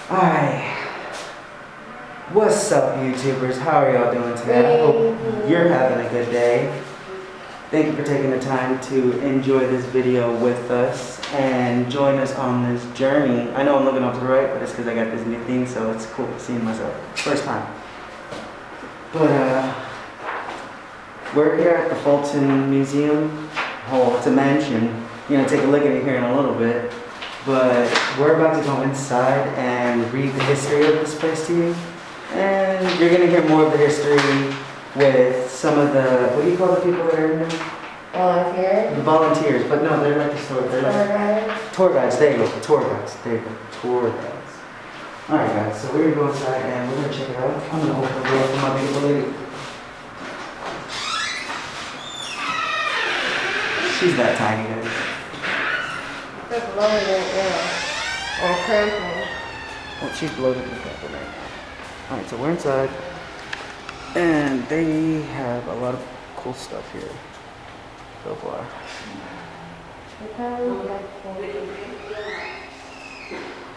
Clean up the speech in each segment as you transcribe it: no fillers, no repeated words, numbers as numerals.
Alright, what's up YouTubers? How are y'all doing today? I hope you're having a good day. Thank you for taking the time to enjoy this video with us and join us on this journey. I know I'm looking off to the right, but it's because I got this new thing, so it's cool seeing myself. First time. But we're here at the Fulton Museum. Oh, it's a mansion. You're gonna take a look at it here in a little bit. But we're about to go inside and read the history of this place to you. And you're gonna hear more of the history with some of the, what do you call the people that are in there? Volunteers? The volunteers, but no, they're like the store, they're like tour guides, there you go, tour guides, there you go, tour guides. Alright guys, so we're gonna go inside and we're gonna check it out. I'm gonna open the door for my beautiful lady. She's that tiny, guys. That's bloated right now. Or cramping. Oh, she's bloated and cramping right now. Alright, so we're inside. And they have a lot of cool stuff here so far.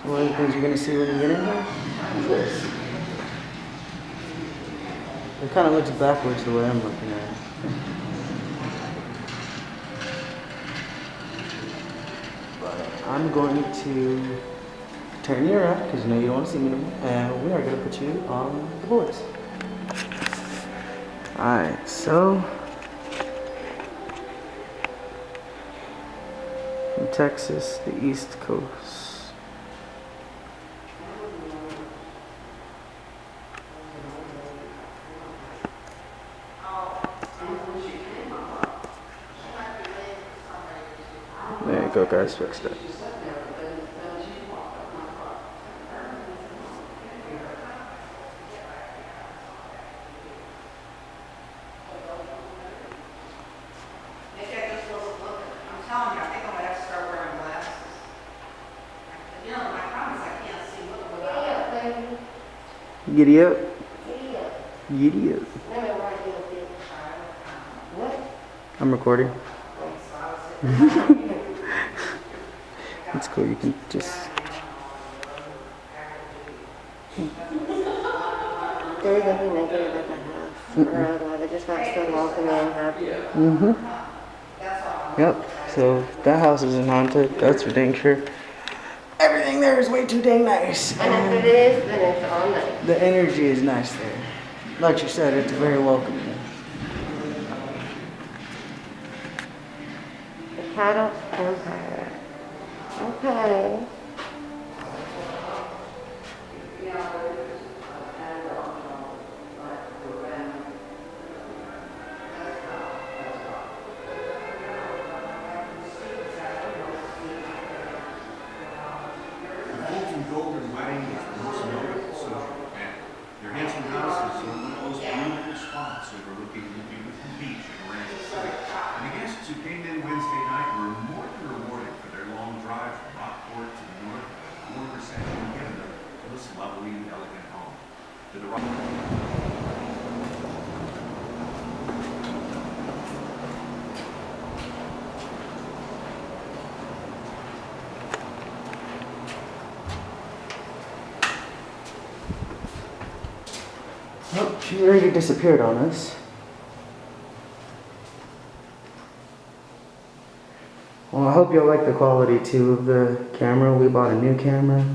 One of the things you're going to see when you get in here is this. It kind of looks backwards the way I'm looking at it. But I'm going to turn you around because you know you don't want to see me anymore. And we are going to put you on the boards. Alright, so from Texas, the East Coast. There you go, guys, fixed it. Giddy up. Giddy up. I'm recording. It's cool, you can just... There's nothing negative at the house. They just got so welcoming and happy. Yep, so that house isn't haunted, that's for dang sure. Everything there is way too dang nice. And if it is, then it's all nice. The energy is nice there. Like you said, it's very welcoming. The cattle empire. Okay. Who came in Wednesday night were more than rewarded for their long drive from Rockport to the north, warm reception given them to this lovely and elegant home. To the Oh, she already disappeared on us. Well, I hope y'all like the quality too of the camera. We bought a new camera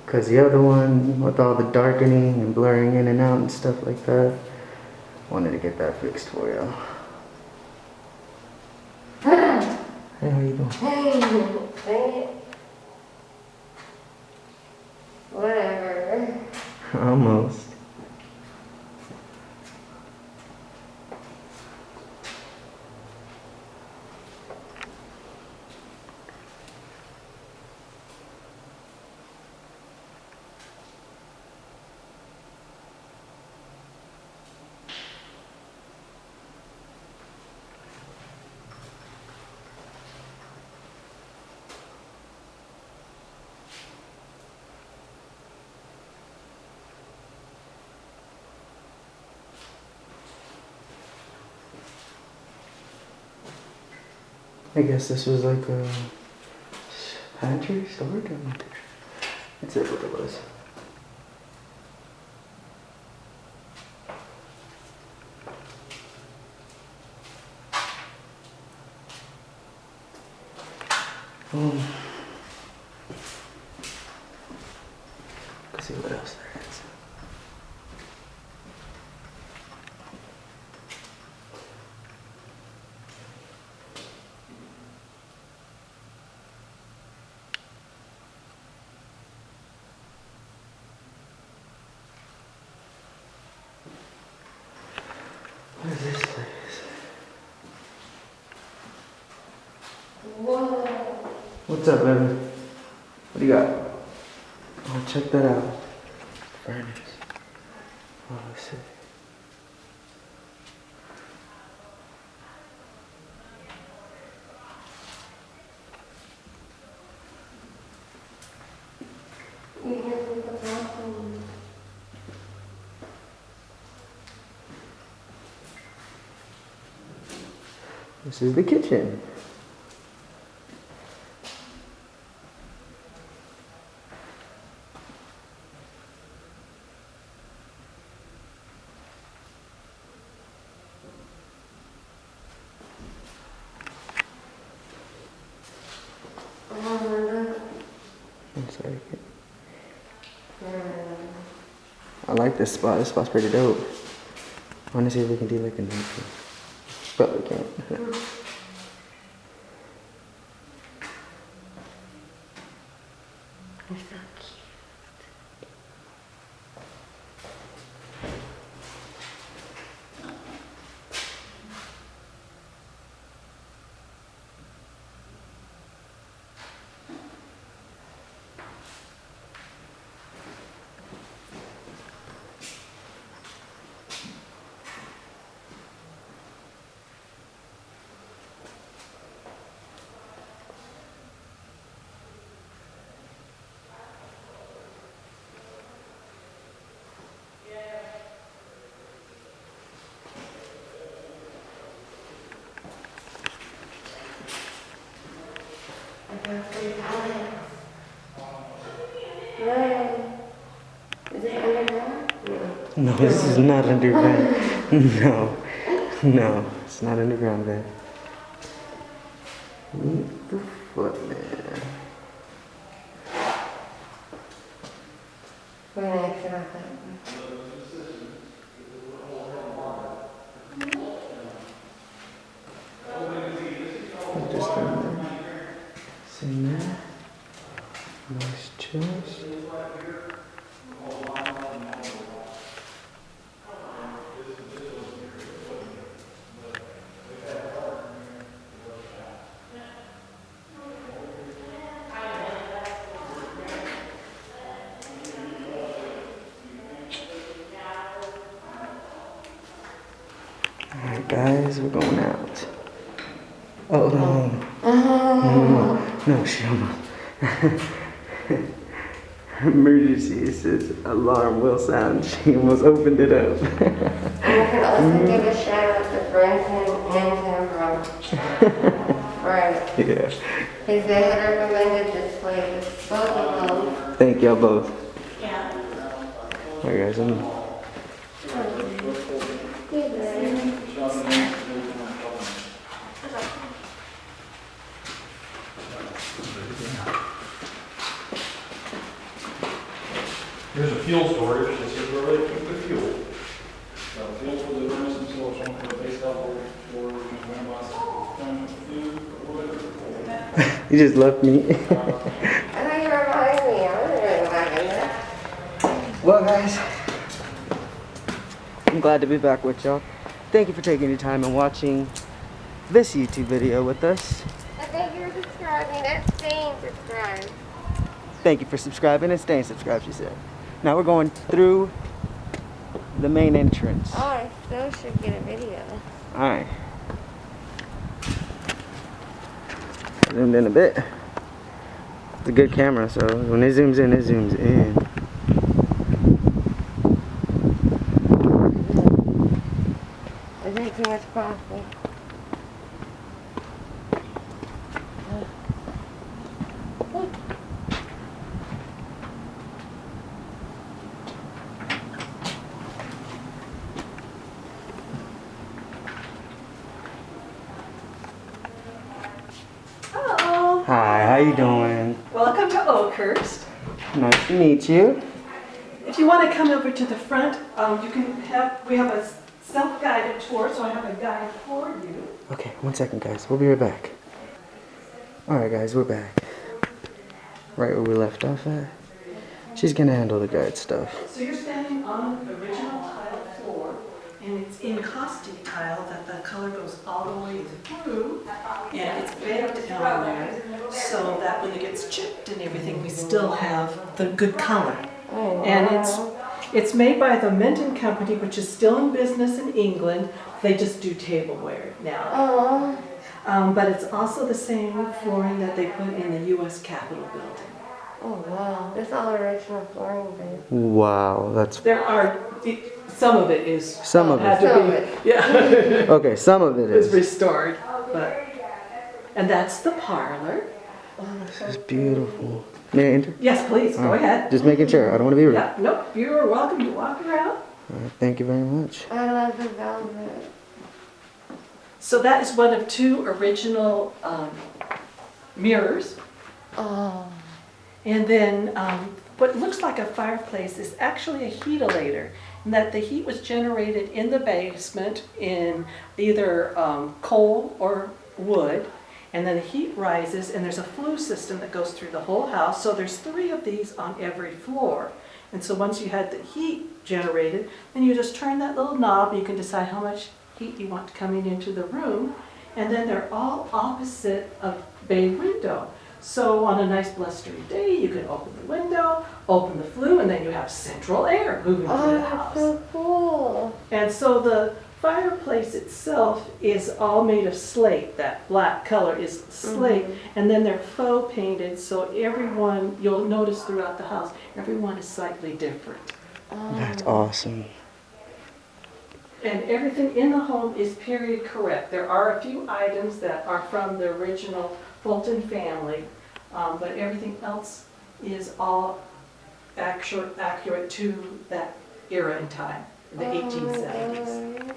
because the other one with all the darkening and blurring in and out and stuff like that, wanted to get that fixed for y'all. Hey, how you doing? Hey, dang it. Whatever. Almost. I guess this was like a pantry, storage. That's it what it was. Let's see what else there is. What is this place? Whoa. What's up, baby? What do you got? Oh, check that out. Furnace. Oh, let's see. You hear from the bathroom. This is the kitchen. I'm sorry. I like this spot. This spot's pretty dope. I want to see if we can do like a night. But we can't. You're so cute. Is this underground? No, this is not underground. No. No, it's not underground, babe. Meet the footman. We're gonna exit off that one. Just in there. It's in there. Nice chest. Alright guys, we're going out. Oh no, Shama. Emergency, it says alarm will sound. She almost opened it up. And we can also give a shout out to Brenton and Tamara. Right. Yeah. Because they had recommended this place, both of them. Thank y'all both. Yeah. Alright guys, Here's a fuel storage. This is where they keep the fuel. Fuel for the furnace and source on for the base level storage and one food or whatever. you just left me. I thought you were behind me. I wasn't going to go back in there. Well guys, I'm glad to be back with y'all. Thank you for taking your time and watching this YouTube video with us. I think you're subscribing. That's staying subscribed. Thank you for subscribing and staying subscribed, she said. Now we're going through the main entrance. Oh, I still should get a video. Alright. Zoomed in a bit. It's a good camera, so when it zooms in, it zooms in. I drink too much coffee. Hi, how you doing? Welcome to Oakhurst. Nice to meet you. If you want to come over to the front, we have a self-guided tour, so I have a guide for you. Okay, 1 second, guys. We'll be right back. All right, guys, we're back. Right where we left off at. She's gonna handle the guide stuff. So you're standing on the original tile floor, and it's in caustic tile that the color goes all the way through, and it's baked down there, so that when it gets chipped and everything, we still have the good color. And it's made by the Minton Company, which is still in business in England. They just do tableware now. But it's also the same flooring that they put in the U.S. Capitol building. Oh wow, this is all original flooring, babe. Wow, that's... There are, some of it is. Some of had it. to be, yeah. Okay, some of it It's is. restored, and that's the parlor. This is beautiful. May I enter? Yes, please, go ahead. Just making sure. I don't want to be rude. Yeah, nope, you're welcome to walk around. All right, thank you very much. I love the velvet. So that is one of 2 original mirrors. Oh. And then what looks like a fireplace is actually a heatilator, and that the heat was generated in the basement in either coal or wood, and then the heat rises, and there's a flue system that goes through the whole house. So there's 3 of these on every floor. And so once you had the heat generated, then you just turn that little knob. You can decide how much heat you want coming into the room, and then they're all opposite a bay window. So on a nice blustery day, you can open the window, open the flue, and then you have central air moving through the Oh, house. that's so cool. And so the fireplace itself is all made of slate. That black color is slate, and then they're faux painted, so everyone, you'll notice throughout the house, everyone is slightly different. That's awesome. And everything in the home is period correct. There are a few items that are from the original Fulton family, but everything else is all accurate to that era in time, the 1870s.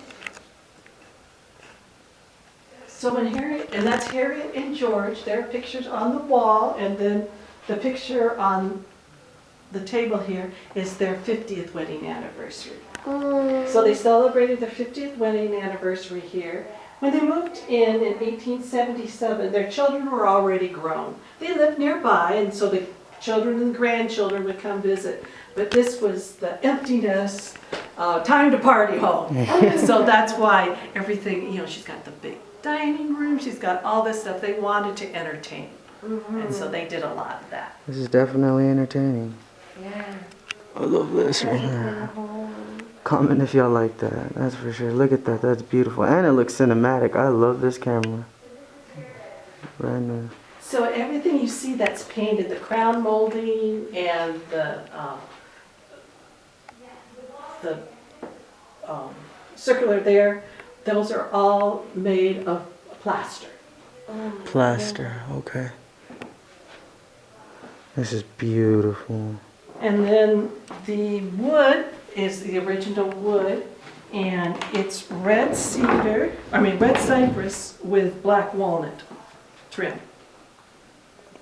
So when and that's Harriet and George, their pictures on the wall, and then the picture on the table here is their 50th wedding anniversary. So they celebrated their 50th wedding anniversary here. When they moved in 1877, their children were already grown. They lived nearby, and so the children and grandchildren would come visit. But this was the emptiness, time to party home. So that's why everything, she's got the big dining room, she's got all this stuff. They wanted to entertain. And so they did a lot of that. This is definitely entertaining. Yeah. I love this right here. Comment if y'all like that. That's for sure. Look at that. That's beautiful. And it looks cinematic. I love this camera. Brand new. So everything you see that's painted, the crown molding and the circular there, those are all made of plaster. Plaster. Okay. This is beautiful. And then the wood is the original wood, and it's red cypress with black walnut trim.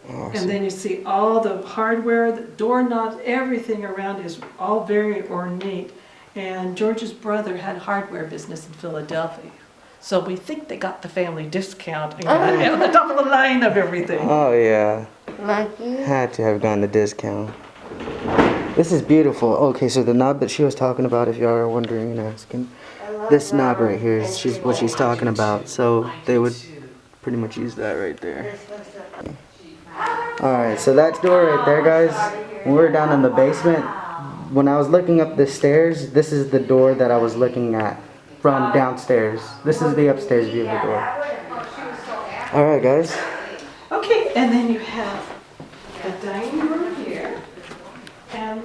Awesome. And then you see all the hardware, the doorknobs, everything around is all very ornate. And George's brother had a hardware business in Philadelphia. So we think they got the family discount and got on the top of the line of everything. Oh yeah. Lucky. Had to have gotten the discount. This is beautiful. Okay, so the knob that she was talking about, if y'all are wondering and asking, this knob right here is what she's talking about. So they would pretty much use that right there. Alright, so that door right there, guys, when we were down in the basement, when I was looking up the stairs, this is the door that I was looking at from downstairs. This is the upstairs view of the door. Alright, guys. Okay, and then you have the dining room here, and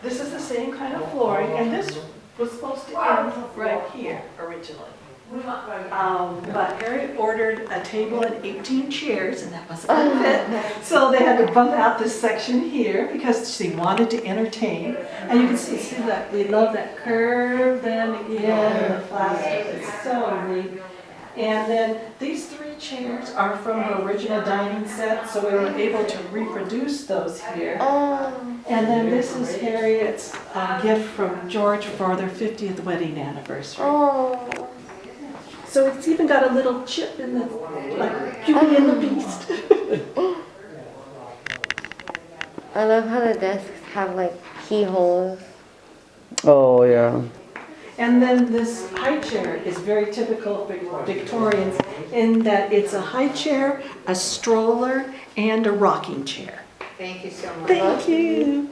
this is the same kind of flooring, and this was supposed to end right here originally. But Harriet ordered a table and 18 chairs, and that wasn't going to fit. So they had to bump out this section here because she wanted to entertain. And you can see that we love that curve, then again, the plaster is so neat. And then these 3 chairs are from her original dining set, so we were able to reproduce those here. And then this is Harriet's gift from George for their 50th wedding anniversary. So it's even got a little chip in the, like, Beauty and the Beast. I love how the desks have like keyholes. Oh, yeah. And then this high chair is very typical of Victorians in that it's a high chair, a stroller, and a rocking chair. Thank you so much. Thank you.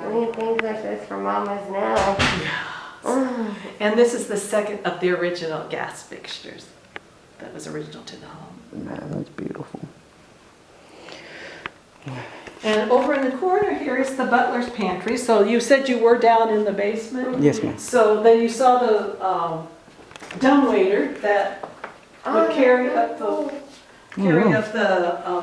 We need things like this for mamas now. And this is the second of the original gas fixtures that was original to the home. Man, that's beautiful. And over in the corner here is the butler's pantry. So you said you were down in the basement? Yes, ma'am. So then you saw the dumbwaiter that would carry up the,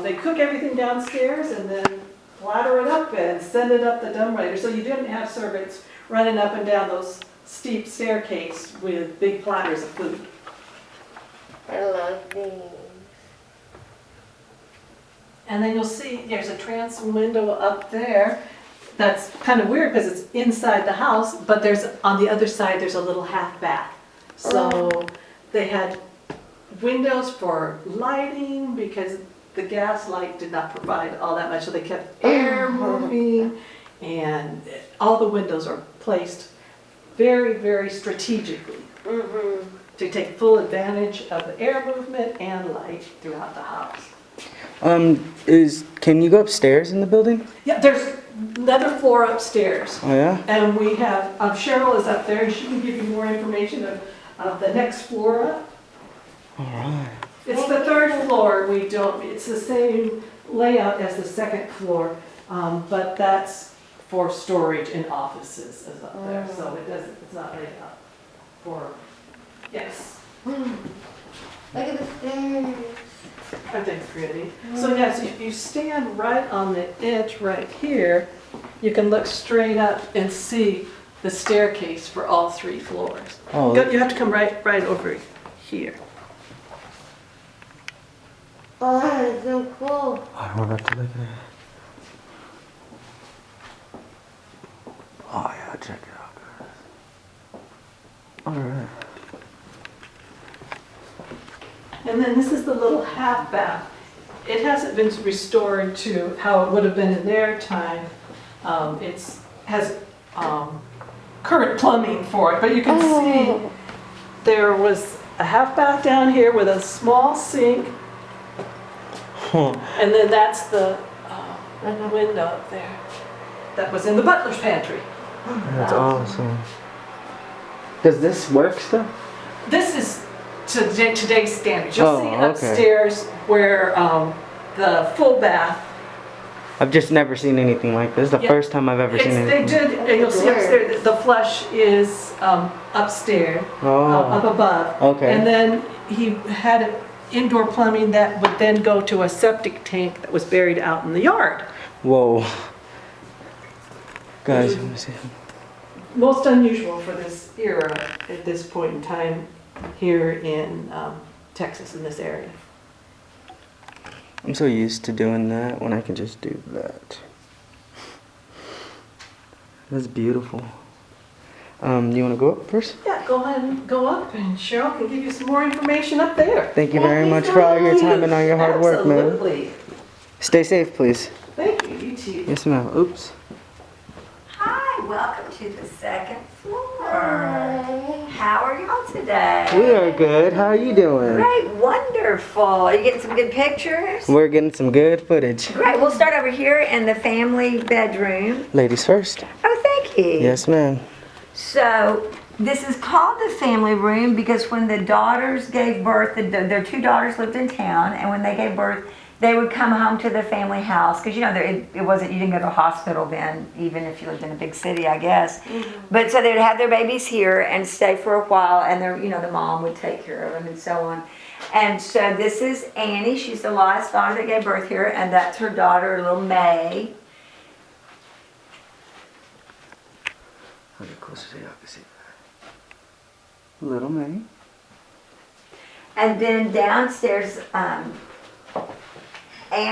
they cook everything downstairs and then platter it up and send it up the dumbwaiter. So you didn't have servants running up and down those steep staircase with big platters of food. I love these. And then you'll see there's a transom window up there. That's kind of weird because it's inside the house, but there's on the other side there's a little half bath. So they had windows for lighting because the gas light did not provide all that much, so they kept air moving, and all the windows are placed very, very strategically to take full advantage of the air movement and light throughout the house. Can you go upstairs in the building? Yeah, there's another floor upstairs. Oh, yeah? And we have, Cheryl is up there, and she can give you more information of the next floor up. All right. It's the third floor, it's the same layout as the second floor, but that's for storage and offices is up there, so it's not laid out for, yes. Look at the stairs. Aren't they pretty? So yes, if you stand right on the edge right here, you can look straight up and see the staircase for all 3 floors. Oh, You have to come right over here. Oh, that is so cool. we're about to look at it. Oh, yeah, check it out, guys. All right. And then this is the little half bath. It hasn't been restored to how it would have been in their time. It has current plumbing for it, but you can see there was a half bath down here with a small sink. And then that's the window up there. That was in the butler's pantry. That's awesome. Does this work still? This is today's standards. You'll see okay. upstairs where the full bath. I've just never seen anything like this. The first time I've ever seen They anything. did, and you'll see upstairs, the flush is upstairs, up above. Okay. And then he had indoor plumbing that would then go to a septic tank that was buried out in the yard. Whoa. Guys, let me see. Most unusual for this era at this point in time here in Texas, in this area. I'm so used to doing that when I can just do that. That's beautiful. You want to go up first? Yeah, go ahead and go up, and Cheryl can give you some more information up there. Thank you very much for all your time and all your hard work, man. Absolutely. Stay safe, please. Thank you, you too. Yes, ma'am. Oops. Hi, welcome to the second floor. Hi. How are y'all today? We are good. How are you doing? Great, wonderful. Are you getting some good pictures? We're getting some good footage. Great, we'll start over here in the family bedroom. Ladies first. Oh, thank you. Yes, ma'am. So, this is called the family room because when the daughters gave birth, their 2 daughters lived in town, and when they gave birth, they would come home to the family house because, you know, it wasn't, you didn't go to a hospital then, even if you lived in a big city, I guess. But so they would have their babies here and stay for a while, and the mom would take care of them and so on. And so this is Annie. She's the last daughter that gave birth here, and that's her daughter, little May. I'll get closer so y'all can see Little May. And then downstairs, Anne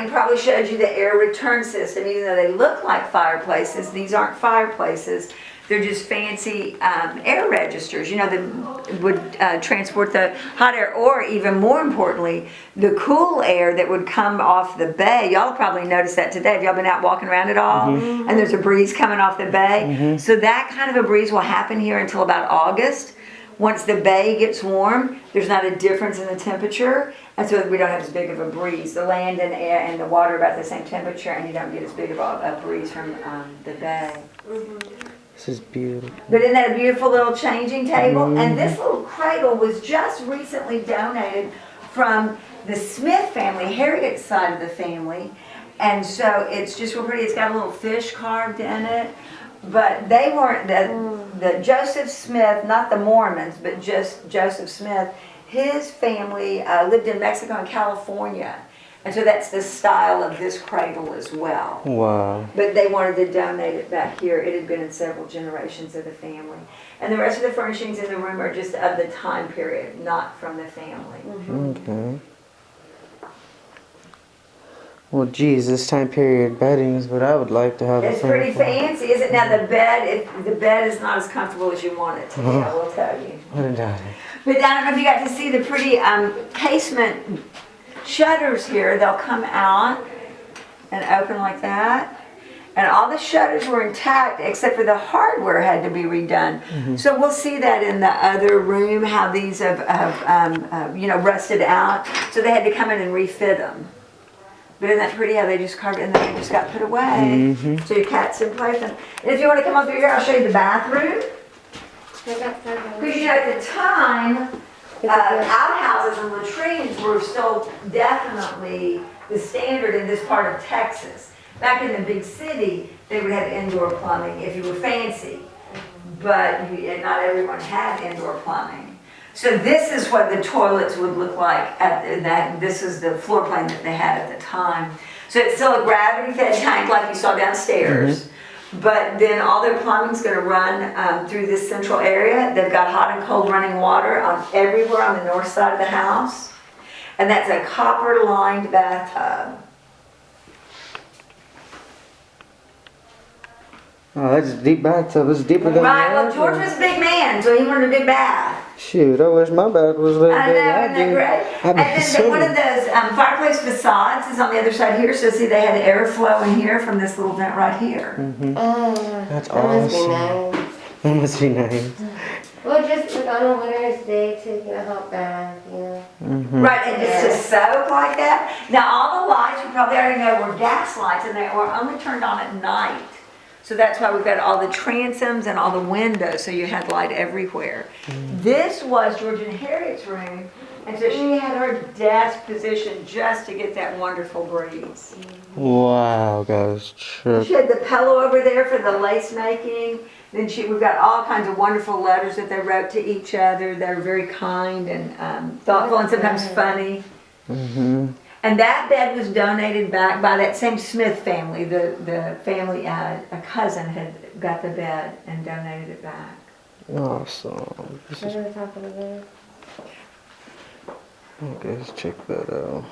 probably showed you the air return system. Even though they look like fireplaces, these aren't fireplaces. They're just fancy air registers, you know, that would transport the hot air, or even more importantly, the cool air that would come off the bay. Y'all probably noticed that today. Have y'all been out walking around at all? And there's a breeze coming off the bay. So that kind of a breeze will happen here until about August. Once the bay gets warm, there's not a difference in the temperature, and so we don't have as big of a breeze. The land and air and the water are about the same temperature, and you don't get as big of a breeze from the bay. This is beautiful. But isn't that a beautiful little changing table? And this little cradle was just recently donated from the Smith family, Harriet's side of the family. And so it's just real pretty. It's got a little fish carved in it. But they weren't, the Joseph Smith, not the Mormons, but just Joseph Smith, his family lived in Mexico and California. And so that's the style of this cradle as well. Wow. But they wanted to donate it back here. It had been in several generations of the family. And the rest of the furnishings in the room are just of the time period, not from the family. Okay. Well, geez, this time period bedding is what I would like to have. It's pretty fancy, is it? Now the bed is not as comfortable as you want it to be, I will tell you. What a daughter. But I don't know if you got to see the pretty casement shutters here. They'll come out and open like that. And all the shutters were intact except for the hardware had to be redone. So we'll see that in the other room, how these have rusted out. So they had to come in and refit them. But isn't that pretty how they just carved it and then they just got put away? So your cat's in place. And if you want to come up through here, I'll show you the bathroom. Because you know, at the time, outhouses and latrines were still definitely the standard in this part of Texas. Back in the big city, they would have indoor plumbing if you were fancy. But not everyone had indoor plumbing. So this is what the toilets would look like this is the floor plan that they had at the time. So it's still a gravity-fed tank like you saw downstairs. But then all their plumbing's going to run through this central area. They've got hot and cold running water everywhere on the north side of the house. And that's a copper-lined bathtub. Oh, that's a deep bathtub. It's deeper than Right, well, yours, George was a big man, so he wanted a big bath. Shoot, I wish my bath was a little I big. know, isn't that great? And then one of those fireplace facades is on the other side here, so see they had airflow in here from this little vent right here. That's That must be awesome. nice. That must be nice. Well, just like on a winter's day to get a hot bath, you know. Right, and just to soak like that. Now all the lights, you probably already know, were gas lights, and they were only turned on at night. So that's why we've got all the transoms and all the windows, so you had light everywhere. This was George and Harriet's room, and so she had her desk positioned just to get that wonderful breeze. Wow, guys. She had the pillow over there for the lace making. Then we've got all kinds of wonderful letters that they wrote to each other. They're very kind and thoughtful and sometimes funny. And that bed was donated back by that same Smith family. The family, a cousin had got the bed and donated it back. Awesome. This is, What are we talking about? okay, let's check that out.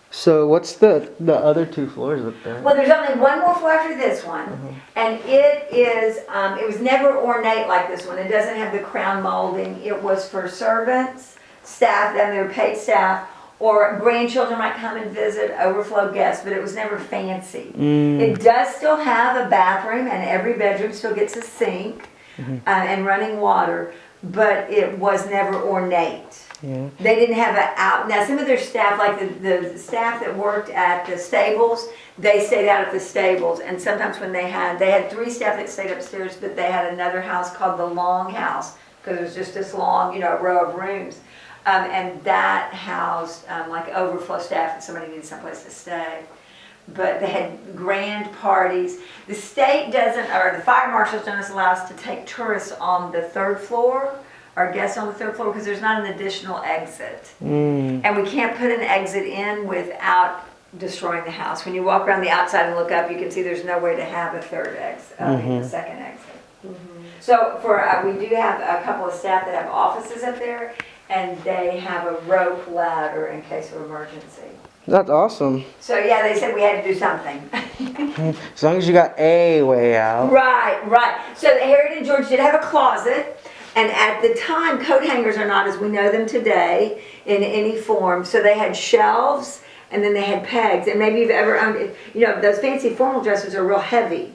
So what's the other two floors up there? Well, there's only one more floor after this one, and it was never ornate like this one. It doesn't have the crown molding. It was for servants, staff, and their paid staff, or grandchildren might come and visit, overflow guests, but it was never fancy. It does still have a bathroom, and every bedroom still gets a sink and running water, but it was never ornate. Yeah. They didn't have now some of their staff, like the staff that worked at the stables, they stayed out at the stables, and sometimes when they had 3 staff that stayed upstairs, but they had another house called the Long House, because it was just this long, row of rooms. And that housed like overflow staff if somebody needed someplace to stay. But they had grand parties. The state doesn't, or the fire marshals don't allow us to take tourists on the 3rd floor, or guests on the 3rd floor, because there's not an additional exit. And we can't put an exit in without destroying the house. When you walk around the outside and look up, you can see there's no way to have a 3rd exit, a 2nd exit. So we do have a couple of staff that have offices up there, and they have a rope ladder in case of emergency. That's awesome. So yeah, they said we had to do something. As long as you got a way out. Right. So Harriet and George did have a closet, and at the time, coat hangers are not as we know them today in any form. So they had shelves, and then they had pegs. And maybe you've ever owned it. You know, those fancy formal dresses are real heavy.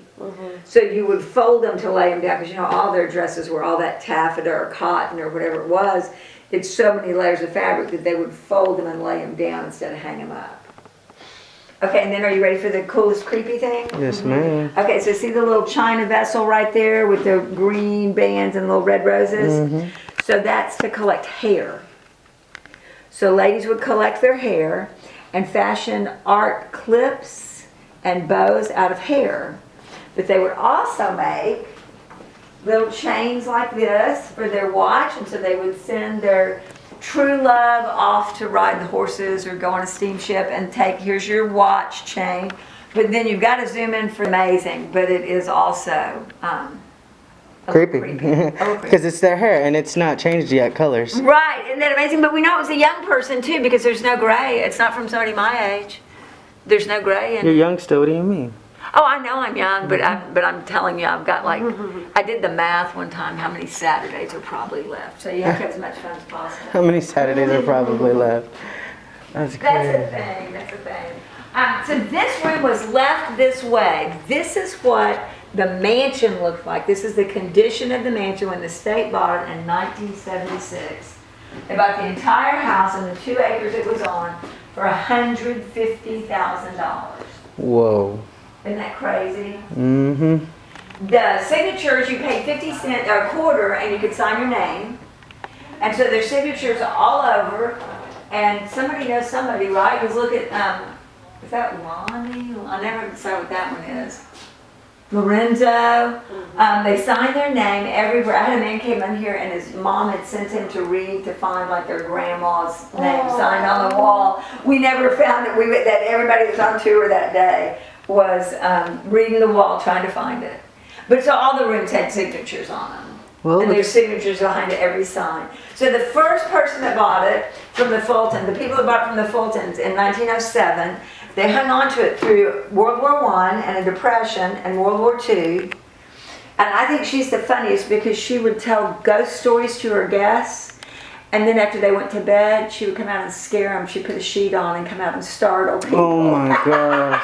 So you would fold them to lay them down, because you know all their dresses were all that taffeta or cotton or whatever it was. It's so many layers of fabric that they would fold them and lay them down instead of hang them up. Okay, and then are you ready for the coolest creepy thing? Yes, ma'am. Okay, so see the little china vessel right there with the green bands and little red roses? So that's to collect hair. So ladies would collect their hair and fashion art clips and bows out of hair. But they would also make little chains like this for their watch, and so they would send their true love off to ride the horses or go on a steamship and here's your watch chain. But then you've got to zoom in for amazing, but it is also Creepy. Creepy. Because it's their hair and it's not changed yet colors. Right, isn't that amazing? But we know it was a young person too, because there's no gray. It's not from somebody my age. There's no gray in You're it. young still, what do you mean? Oh, I know I'm young, but I'm telling you, I've got like, I did the math one time, how many Saturdays are probably left. So you have to have as much fun as possible. How many Saturdays are probably left? That's crazy. That's the thing. So this room was left this way. This is what the mansion looked like. This is the condition of the mansion when the state bought it in 1976. They bought the entire house and the 2 acres it was on for $150,000. Whoa. Isn't that crazy? Mm-hmm. The signatures, you paid 50 cents or a quarter, and you could sign your name. And so there's signatures all over. And somebody knows somebody, right? Because look at, is that Lonnie? I never saw what that one is. Lorenzo. They signed their name everywhere. I had a man came in here, and his mom had sent him to read to find like their grandma's name signed on the wall. We never found it. That everybody that was on tour that day was reading the wall trying to find it. But so all the rooms had signatures on them. Well, And there's signatures behind every sign. So the first person that bought it from the Fulton, the people that bought it from the Fultons in 1907, they hung on to it through World War I and a Depression and World War II. And I think she's the funniest because she would tell ghost stories to her guests. And then after they went to bed, she would come out and scare them. She'd put a sheet on and come out and startle people. oh my gosh.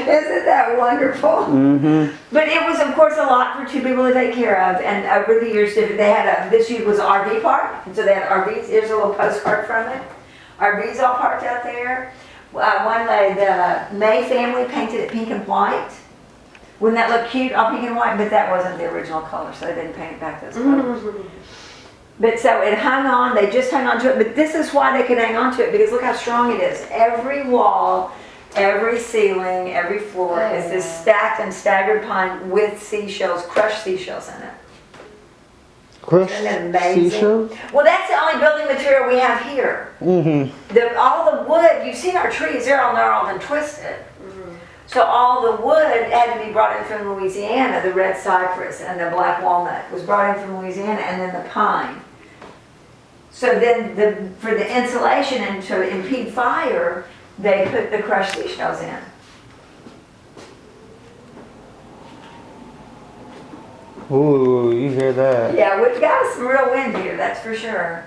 Isn't that wonderful? Mm-hmm. But it was, of course, a lot for two people to take care of. And over the years, they had this was an RV park. And so they had RVs. Here's a little postcard from it. RVs all parked out there. One day, the May family painted it pink and white. Wouldn't that look cute, all pink and white? But that wasn't the original color, so they didn't paint it back those colors. But so it hung on, they just hung on to it. But this is why they could hang on to it, because look how strong it is. Every wall, every ceiling, every floor is this stacked and staggered pine with seashells, crushed seashells in it. Crushed Isn't that amazing? seashell? Well, that's the only building material we have here. Mm-hmm. All the wood, you've seen our trees, they're all gnarled and twisted. So all the wood had to be brought in from Louisiana. The red cypress and the black walnut was brought in from Louisiana, and then the pine. So then for the insulation and to impede fire, they put the crushed seashells in. Ooh, you hear that? Yeah, we've got some real wind here, that's for sure.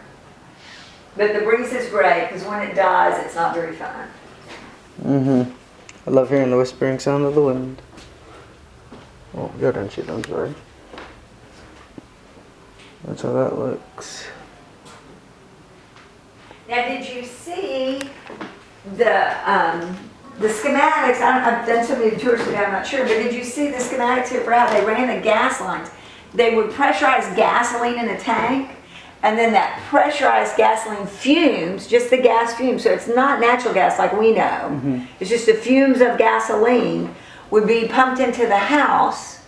But the breeze is great, because when it dies, it's not very fun. Mm-hmm. I love hearing the whispering sound of the wind. Oh, you're done shit, I'm sorry. That's how that looks. Now, did you see the schematics? I've done so many tours today, I'm not sure, but did you see the schematics here for how they ran the gas lines? They would pressurize gasoline in a tank, and then that pressurized gasoline fumes, just the gas fumes, so it's not natural gas like we know. Mm-hmm. It's just the fumes of gasoline would be pumped into the house,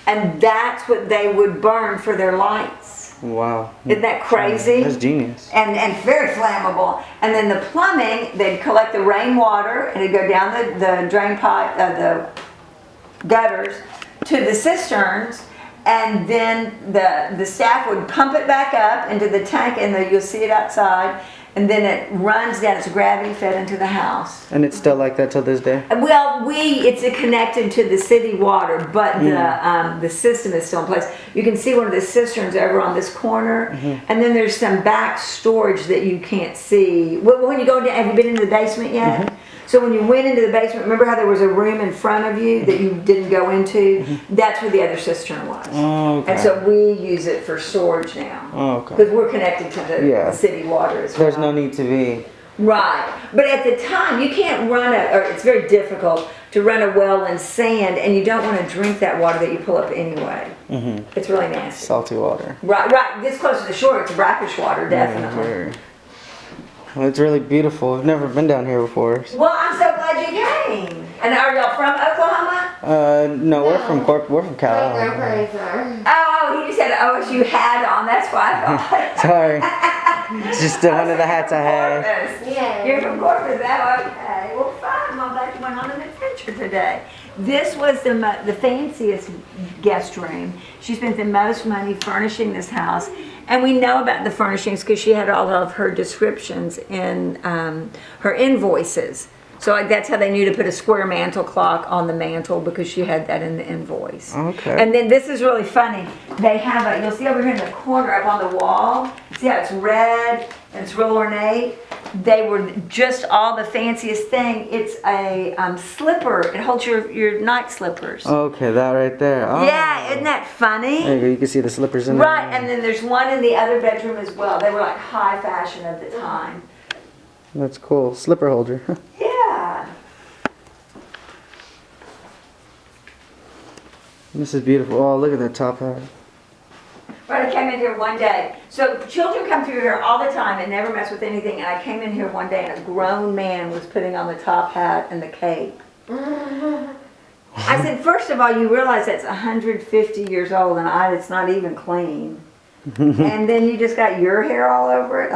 and that's what they would burn for their lights. Wow. Isn't that crazy? That's genius. And very flammable. And then the plumbing, they'd collect the rainwater and it'd go down the drain pipe, the gutters to the cisterns, And then the staff would pump it back up into the tank, and you'll see it outside. And then it runs down, it's gravity fed into the house. And it's still like that till this day? Well, it's connected to the city water, but the system is still in place. You can see one of the cisterns over on this corner, and then there's some back storage that you can't see. Well, when you go down, have you been into the basement yet? So when you went into the basement, remember how there was a room in front of you that you didn't go into? That's where the other cistern was. Oh, okay. And so we use it for storage now. Oh, okay. Because we're connected to the city water as well. There's no need to be. Right. But at the time, you can't or it's very difficult to run a well in sand, and you don't want to drink that water that you pull up anyway. It's really nasty. Salty water. Right. This close to the shore, it's brackish water, definitely. Yeah, well, it's really beautiful. I've never been down here before. Well, I'm so glad you came. And are y'all from Oklahoma? No, we're from we're from My Cal. grandparents are. Oh, you said OSU hat on. That's why I thought. Sorry. It's just one of the hats I have. Yeah. You're from Corpus. Oh, okay. Well, fine. I'm glad you went on an adventure today. This was the fanciest guest room. She spent the most money furnishing this house. And we know about the furnishings because she had all of her descriptions in her invoices. So that's how they knew to put a square mantle clock on the mantle, because she had that in the invoice. Okay. And then this is really funny. They have you'll see over here in the corner up on the wall, see how it's red and it's real ornate? They were just all the fanciest thing. It's a slipper. It holds your night slippers. Okay, that right there. Oh. Yeah, isn't that funny? There you go. You can see the slippers in there. Right, and then there's one in the other bedroom as well. They were like high fashion of the time. That's cool. Slipper holder. Yeah. This is beautiful. Oh, look at that top hat. Right, I came in here one day. So children come through here all the time and never mess with anything. And I came in here one day and a grown man was putting on the top hat and the cape. I said, first of all, you realize that's 150 years old and it's not even clean. And then you just got your hair all over it.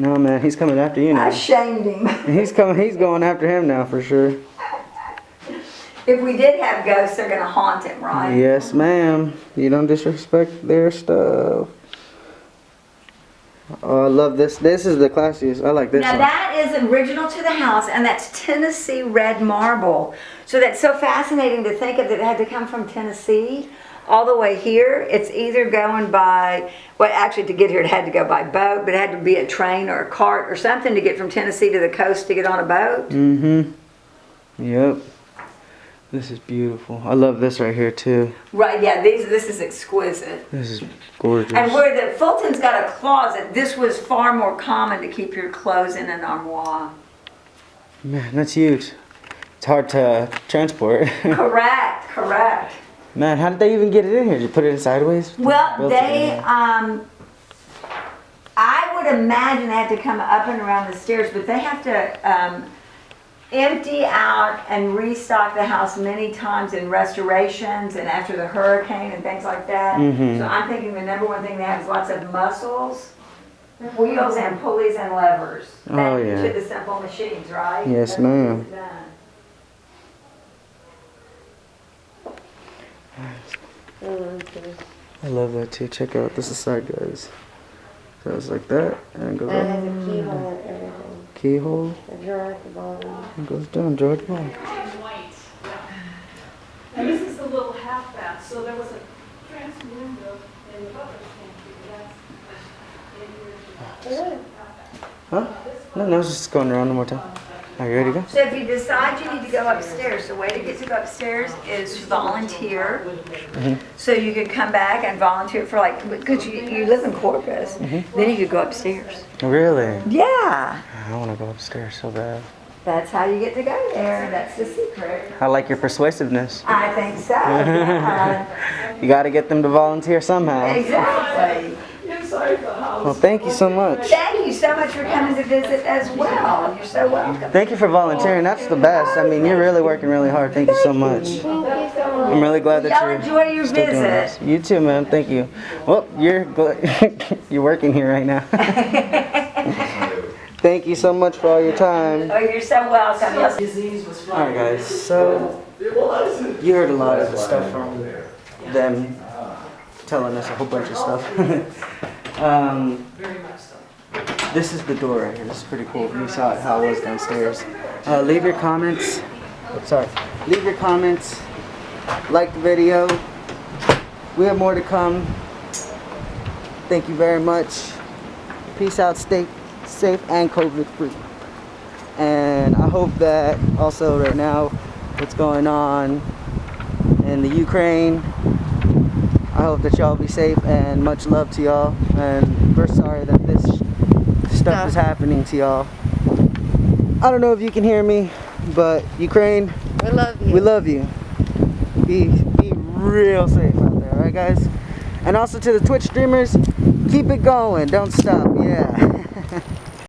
No, man, he's coming after you now. I shamed him. He's going after him now for sure. If we did have ghosts, they're going to haunt him, right? Yes, ma'am. You don't disrespect their stuff. Oh, I love this. This is the classiest. I like this Now one. that is original to the house, and that's Tennessee red marble. So that's so fascinating to think of that it had to come from Tennessee all the way here. It's either going by, well, actually to get here it had to go by boat, but it had to be a train or a cart or something to get from Tennessee to the coast to get on a boat. Yep. This is beautiful. I love this right here too. Right, yeah, this is exquisite. This is gorgeous. And where the Fulton's got a closet, this was far more common to keep your clothes in an armoire. Man, that's huge. It's hard to transport. Correct. Man, how did they even get it in here? Did you put it in sideways? Well, Built they, it in. I would imagine they have to come up and around the stairs, but they have to empty out and restock the house many times in restorations and after the hurricane and things like that. So I'm thinking the number one thing they have is lots of muscles, wheels and pulleys and levers. Oh, yeah. To the simple machines, right? Yes, That's ma'am. what it's done. I love that too. Check out this side, guys. So it's like that, and it goes And it up. has a keyhole and everything. Keyhole. A drawer at the bottom. It goes down. George Ball. White, and this is the little half bath, so there was a transom window in the Butler's pantry, Huh? No, it's just going around one more time. Are you ready to go? So if you decide you need to go upstairs, the way to get to go upstairs is to volunteer. So you could come back and volunteer for because you live in Corpus, then you could go upstairs. Really? Yeah, I want to go upstairs so bad. that's how you get to go there. That's the secret. I like your persuasiveness. I think so. Yeah. You got to get them to volunteer somehow. Exactly. Well, thank you so much. Thank you so much for coming to visit as well. You're so welcome. Thank you for volunteering. That's the best. I mean, you're really working really hard. Thank you so much. Thank you so much. I'm really glad that Y'all you're enjoy your still doing visit. this. You too, man. Thank you. Well, you're working here right now. Thank you so much for all your time. Oh, you're so welcome. disease was Alright guys, so you heard a lot of the stuff from them telling us a whole bunch of stuff. Very much so. This is the door right here. This is pretty cool. If you saw it, how it was downstairs. Leave your comments. Leave your comments. Like the video. We have more to come. Thank you very much. Peace out. Stay safe and COVID free. And I hope that also right now what's going on in the Ukraine, I hope that y'all be safe, and much love to y'all. And we're sorry that this stuff is happening to y'all. I don't know if you can hear me, but Ukraine, We love you. we love you. Be real safe out there, alright guys? And also to the Twitch streamers, keep it going, don't stop, yeah.